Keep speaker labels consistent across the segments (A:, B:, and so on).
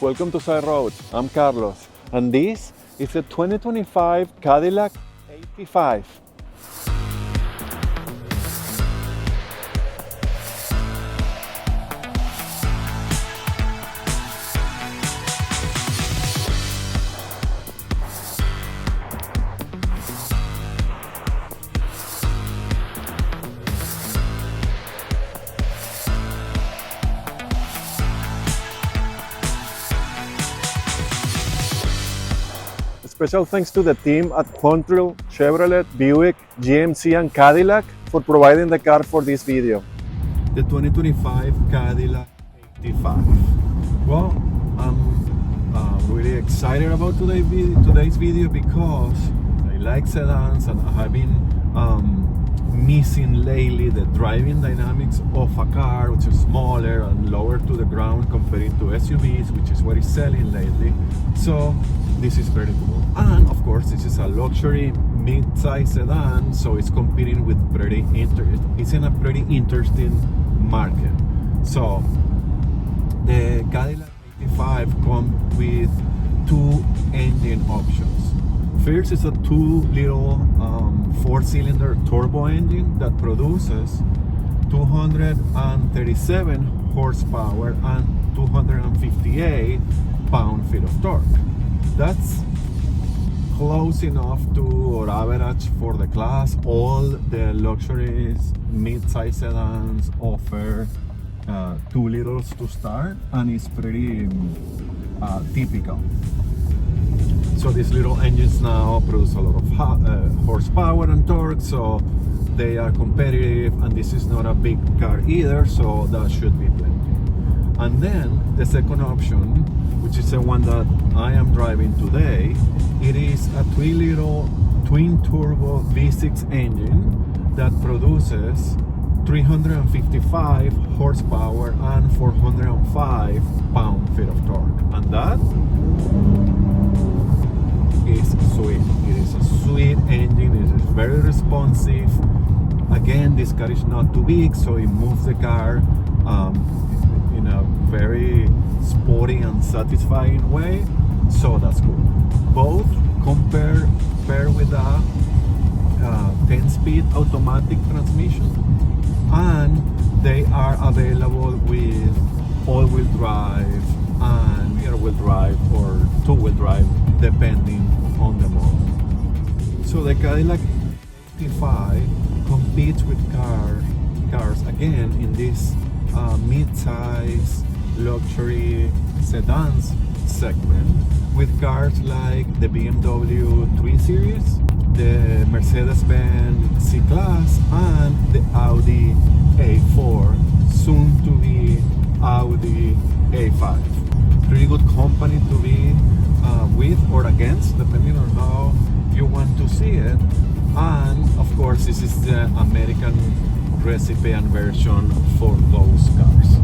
A: welcome to Side Roads. I'm Carlos, and this is a 2025 Cadillac CT5. Special thanks to the team at Quantrill, Chevrolet, Buick, GMC, and Cadillac for providing the car for this video. The 2025 Cadillac CT5. Well, I'm really excited about today's video because I like sedans and I have been missing lately the driving dynamics of a car which is smaller and lower to the ground compared to SUVs, which is what is selling lately. So this is very cool. And of course, this is a luxury mid-size sedan, so it's competing with it's in a pretty interesting market. So the Cadillac CT5 comes with two engine options. First is a 2-liter 4-cylinder turbo engine that produces 237 horsepower and 258 pound-feet of torque. That's close enough to or average for the class. All the luxuries mid-size sedans offer 2 liters to start, and it's pretty typical. So these little engines now produce a lot of horsepower and torque, so they are competitive, and this is not a big car either, so that should be plenty. And then the second option, which is the one that I am driving today, it is a 3-liter twin-turbo V6 engine that produces 355 horsepower and 405 pound-feet of torque. And that is sweet. It is a sweet engine. It is very responsive. Again, this car is not too big, so it moves the car in a very sporty and satisfying way. So that's cool. Both compare with a 10-speed automatic transmission, and they are available with all-wheel drive and rear-wheel drive or two-wheel drive, depending on the model. So the Cadillac CT5 competes with cars again in this mid-size luxury sedans segment with cars like the BMW 3 Series, the Mercedes-Benz C-Class, and the Audi A4, soon to be Audi A5. Pretty good company to be with or against, depending on how you want to see it. And of course, this is the American recipe and version for those cars.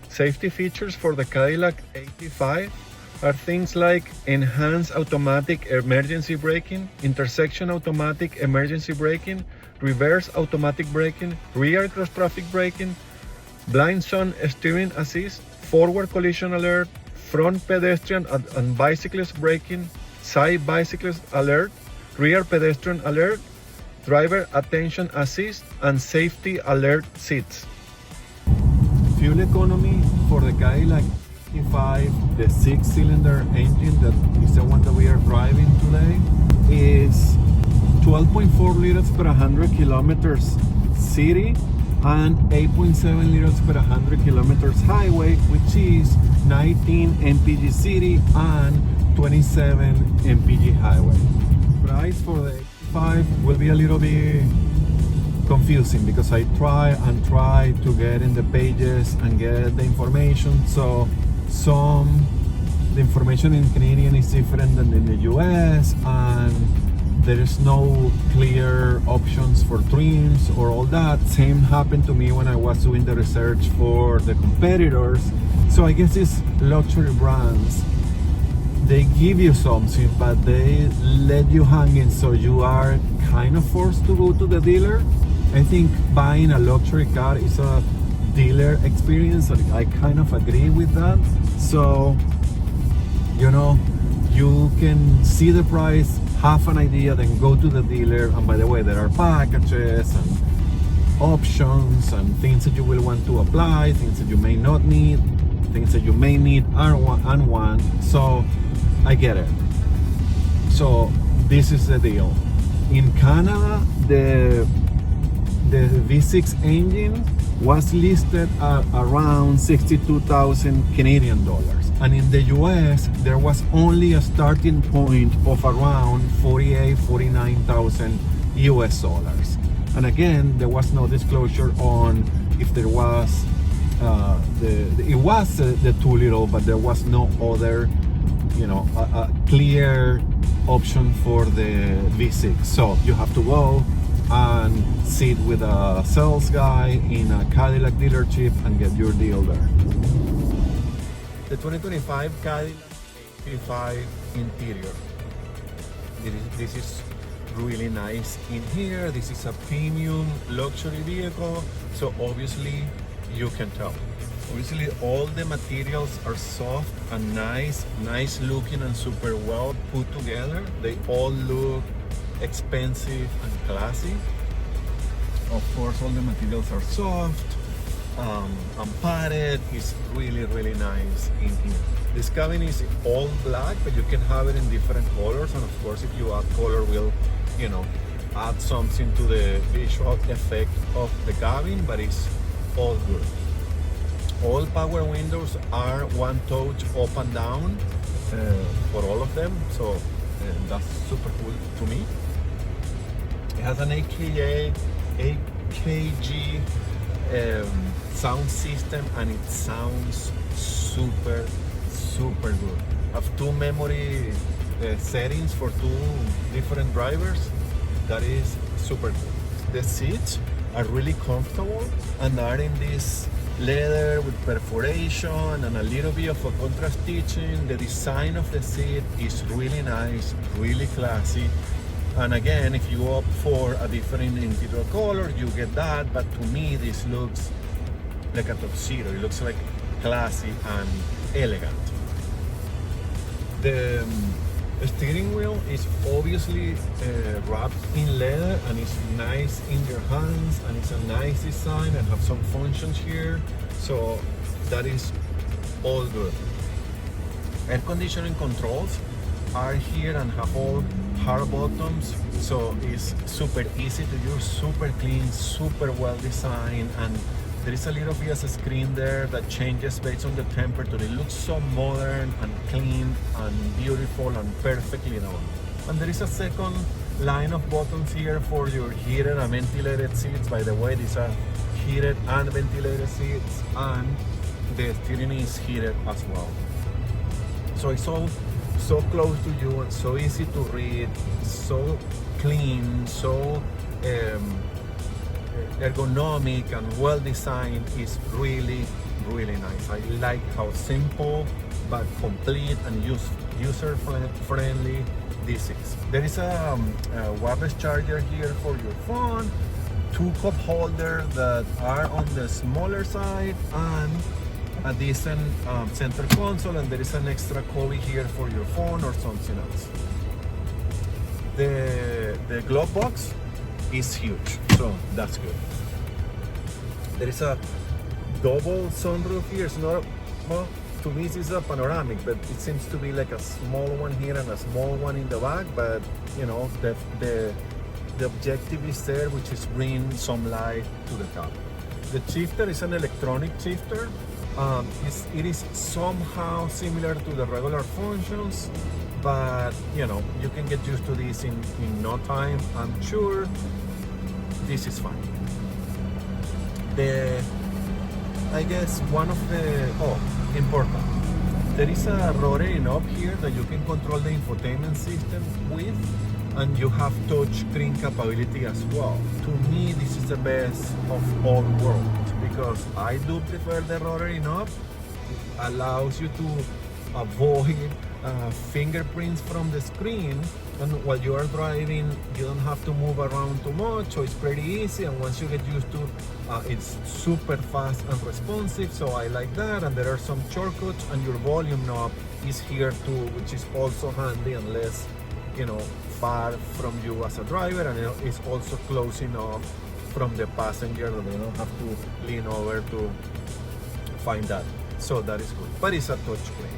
A: Safety features for the Cadillac CT5 are things like enhanced automatic emergency braking, intersection automatic emergency braking, reverse automatic braking, rear cross traffic braking, blind zone steering assist, forward collision alert, front pedestrian and bicyclist braking, side bicyclist alert, rear pedestrian alert, driver attention assist, and safety alert seats. Fuel economy for the Cadillac CT5, the 6-cylinder engine that is the one that we are driving today, is 12.4 liters per 100 kilometers city and 8.7 liters per 100 kilometers highway, which is 19 mpg city and 27 mpg highway. Price for the CT5 will be a little bit confusing because I try to get in the pages and get the information. So the information in Canadian is different than in the US, and there is no clear options for trims or all that. Same happened to me when I was doing the research for the competitors. So I guess these luxury brands, they give you something, but they let you hang in, so you are kind of forced to go to the dealer. I think buying a luxury car is a dealer experience, and I kind of agree with that. So, you know, you can see the price, have an idea, then go to the dealer. And by the way, there are packages and options and things that you will want to apply, things that you may not need, things that you may need and want. So I get it. So this is the deal. In Canada, the V6 engine was listed at around 62,000 Canadian dollars, and in the US there was only a starting point of around 49,000 US dollars. And again, there was no disclosure on if there was it was the 2 liter, but there was no other, you know, a clear option for the V6. So you have to go and sit with a sales guy in a Cadillac dealership and get your deal there. The 2025 Cadillac CT5 interior. This is really nice in here. This is a premium luxury vehicle, so obviously you can tell. Obviously all the materials are soft and nice looking and super well put together. They all look expensive and classy. Of course, all the materials are soft and padded. It's really nice in here. This cabin is all black, but you can have it in different colors, and of course if you add color, will, you know, add something to the visual effect of the cabin, but it's all good. All power windows are one touch up and down for all of them, so that's super cool to me. It has an AKG sound system, and it sounds super good. I have 2 memory settings for 2 different drivers. That is super cool. The seats are really comfortable and are in this leather with perforation and a little bit of a contrast stitching. The design of the seat is really nice, really classy. And again, if you opt for a different interior color, you get that. But to me, this looks like a tuxedo. It looks like classy and elegant. The steering wheel is obviously wrapped in leather, and it's nice in your hands, and it's a nice design and have some functions here, so that is all good. Air conditioning controls are here and have all hard buttons, so it's super easy to use, super clean, super well designed, and there is a little bit of a screen there that changes based on the temperature. It looks so modern and clean and beautiful and perfectly done. And there is a second line of buttons here for your heated and ventilated seats. By the way, these are heated and ventilated seats, and the steering is heated as well. So it's all so close to you and so easy to read, so clean, so ergonomic and well designed. Is really nice. I like how simple but complete and user friendly this is. There is a wireless charger here for your phone, 2 cup holders that are on the smaller side, and a decent center console, and there is an extra cubby here for your phone or something else. The glove box is huge, so that's good. There is a double sunroof here. It's not, well, to me this is a panoramic, but it seems to be like a small one here and a small one in the back, but you know, the objective is there, which is bringing some light to the car. The shifter is an electronic shifter. It is somehow similar to the regular functions, but you know, you can get used to this in no time. I'm sure this is fine. I guess one of the important, there is a rotary knob here that you can control the infotainment system with, and you have touch screen capability as well. To me, this is the best of all worlds, because I do prefer the rotary knob. It allows you to avoid fingerprints from the screen, and while you are driving you don't have to move around too much, so it's pretty easy. And once you get used to it's super fast and responsive, so I like that. And there are some shortcuts, and your volume knob is here too, which is also handy and less, you know, far from you as a driver, and it's also close enough from the passenger that they don't have to lean over to find that. So that is good, but it's a touchscreen.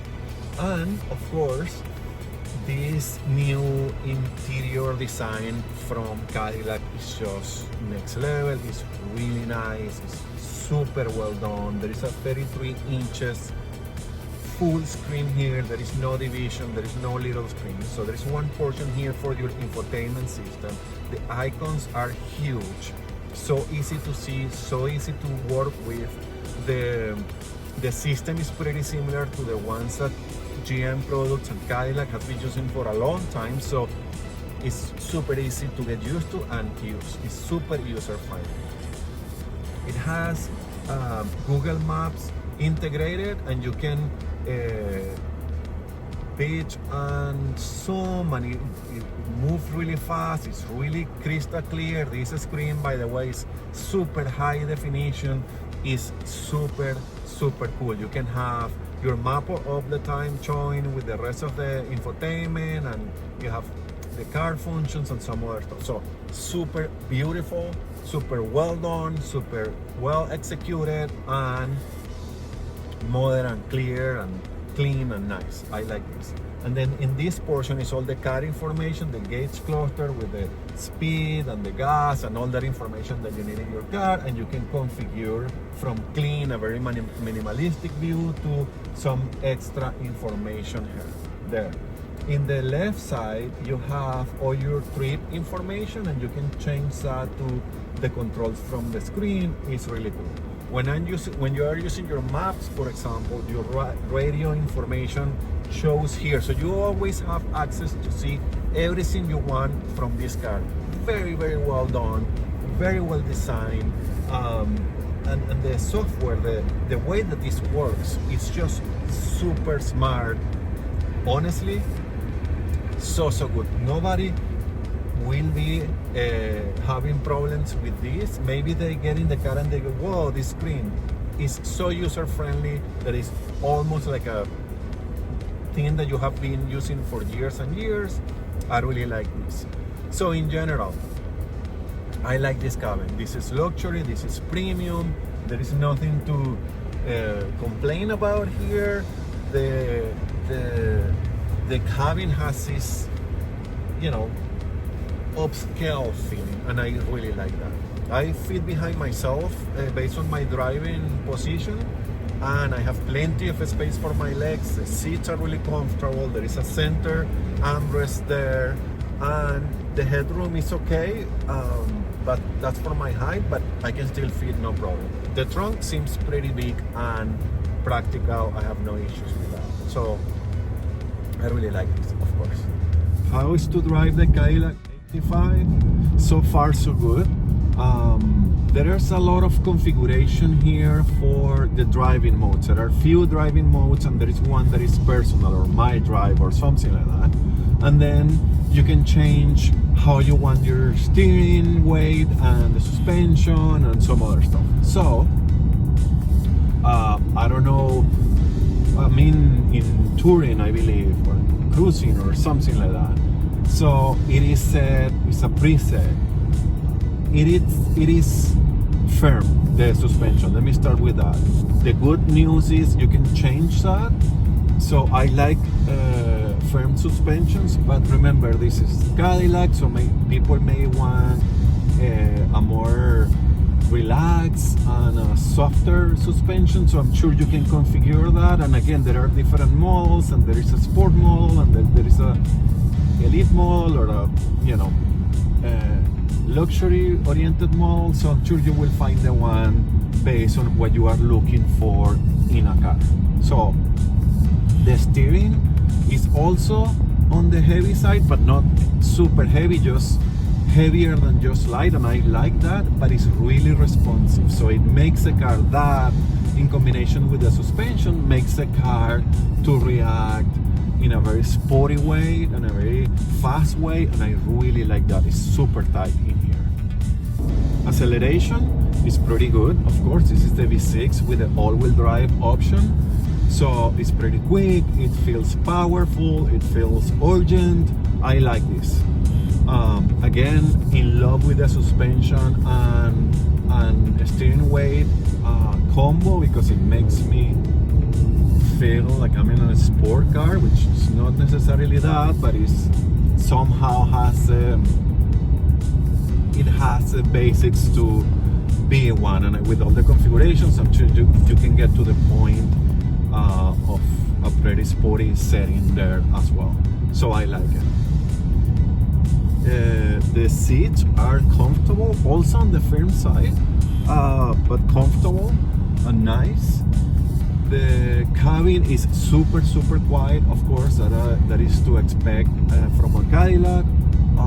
A: And of course, this new interior design from Cadillac is just next level. It's really nice, it's super well done. There is a 33 inches full screen here. There is no division, there is no little screen. So there is one portion here for your infotainment system. The icons are huge, so easy to see, so easy to work with. The system is pretty similar to the ones that GM products and Cadillac have been using for a long time, so it's super easy to get used to and use. It's super user friendly. It has Google Maps integrated, and you can pitch and zoom, and it moves really fast. It's really crystal clear. This screen, by the way, is super high definition. Is super cool. You can have your map all the time showing with the rest of the infotainment, and you have the car functions and some other stuff. So super beautiful, super well done, super well executed, and modern and clear and clean and nice. I like this. And then in this portion is all the car information, the gauge cluster with the speed and the gas and all that information that you need in your car. And you can configure from clean, a very minimalistic view, to some extra information here, there. In the left side, you have all your trip information, and you can change that to the controls from the screen. It's really cool. When you are using your maps, for example, your radio information shows here, so you always have access to see everything you want from this car. Very well done, very well designed, and the software, the way that this works, is just super smart. Honestly, so good. Nobody will be having problems with this. Maybe they get in the car and they go, whoa, this screen is so user friendly that it's almost like a thing that you have been using for years and years. I really like this. So in general, I like this cabin. This is luxury, this is premium. There is nothing to complain about here. The cabin has this, you know, upscale feeling, and I really like that. I fit behind myself based on my driving position, and I have plenty of space for my legs. The seats are really comfortable. There is a center armrest there, and the headroom is okay, but that's for my height, but I can still fit, no problem. The trunk seems pretty big and practical. I have no issues with that. So I really like this, of course. How is to drive the Cadillac CT5? So far, so good. There's a lot of configuration here for the driving modes. There are few driving modes, and there is one that is personal, or my drive, or something like that. And then you can change how you want your steering weight and the suspension and some other stuff. So I don't know, I mean in touring, I believe, or cruising or something like that. So it is set, it's a preset. It is firm, the suspension. Let me start with that. The good news is you can change that. So I like firm suspensions, but remember, this is Cadillac, so people may want a more relaxed and a softer suspension. So I'm sure you can configure that. And again, there are different models, and there is a sport model, and then there is a elite model, or a, you know, luxury oriented model. So I'm sure you will find the one based on what you are looking for in a car. So the steering is also on the heavy side, but not super heavy, just heavier than just light, and I like that. But it's really responsive, so it makes the car that in combination with the suspension, makes the car to react in a very sporty way and a very fast way, and I really like that. It's super tight in here. Acceleration is pretty good. Of course, this is the V6 with the all-wheel drive option, so it's pretty quick, it feels powerful, it feels urgent. I like this. Again, in love with the suspension and steering weight combo, because it makes me feel like I'm in a sport car, which is not necessarily that, but it somehow has it has the basics to be one, and with all the configurations, I'm sure you can get to the point of a pretty sporty setting there as well. So I like it. The seats are comfortable, also on the firm side, but comfortable and nice. The cabin is super quiet, of course, that is to expect from a Cadillac.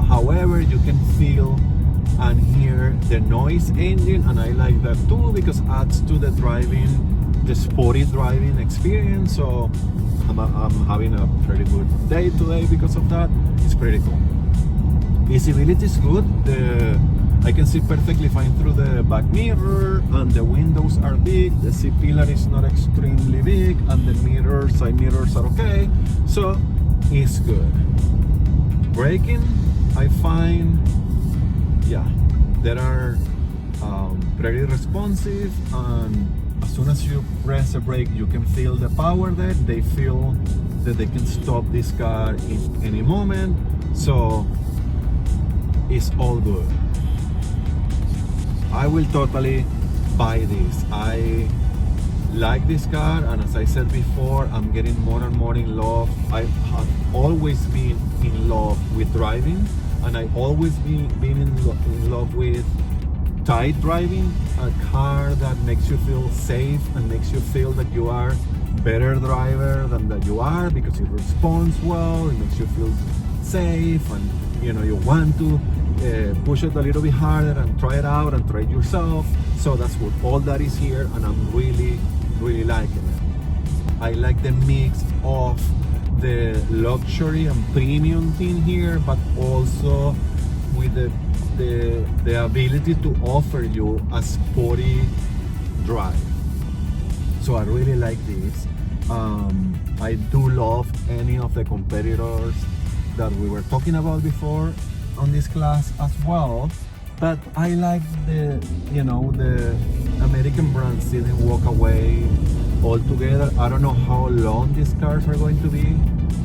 A: However, you can feel and hear the noise engine, and I like that too, because it adds to the sporty driving experience. So I'm having a pretty good day today because of that. It's pretty cool. Visibility is good. I can see perfectly fine through the back mirror, and the windows are big. The C-pillar is not extremely big, and the side mirrors are okay. So it's good. Braking, I find, yeah, they are pretty responsive, and as soon as you press a brake, you can feel the power there. They feel that they can stop this car in any moment. So it's all good. I will totally buy this. I like this car, and as I said before, I'm getting more and more in love. I have always been in love with driving, and I always been in love with tight driving, a car that makes you feel safe and makes you feel that you are better driver than that you are, because it responds well, it makes you feel safe, and you want to push it a little bit harder and try it out and try it yourself. So that's what all that is here, and I'm really liking it. I like the mix of the luxury and premium thing here, but also with the ability to offer you a sporty drive. So I really like this. I do love any of the competitors that we were talking about before on this class as well, but I like the American brands didn't walk away altogether. I don't know how long these cars are going to be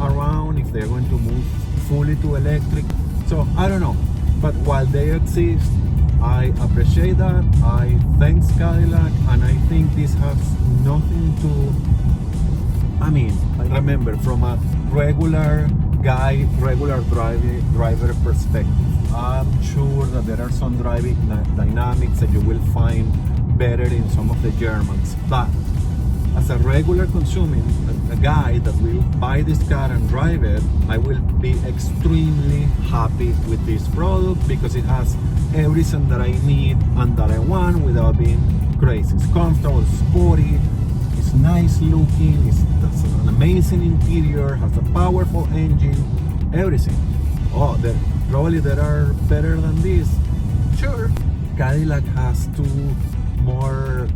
A: around, if they're going to move fully to electric, so I don't know, but while they exist, I appreciate that. I thank Cadillac, and I think this has nothing to, I remember, from a regular driver perspective, I'm sure that there are some driving dynamics that you will find better in some of the Germans, but as a regular consumer, a guy that will buy this car and drive it, I will be extremely happy with this product, because it has everything that I need and that I want without being crazy. It's comfortable, it's sporty, it's nice looking, it's an amazing interior, has a powerful engine, everything. Probably there are better than this. Sure, Cadillac has two more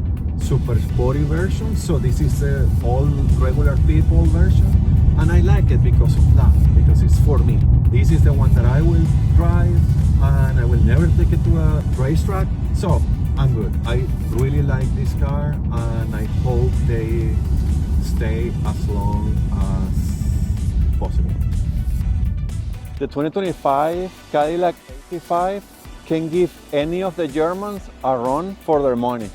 A: super sporty versions, so this is the all regular people version, and I like it because of that, because it's for me. This is the one that I will drive, and I will never take it to a racetrack, so I'm good. I really like this car, and I hope they stay as long as possible. The 2025 Cadillac CT5 can give any of the Germans a run for their money.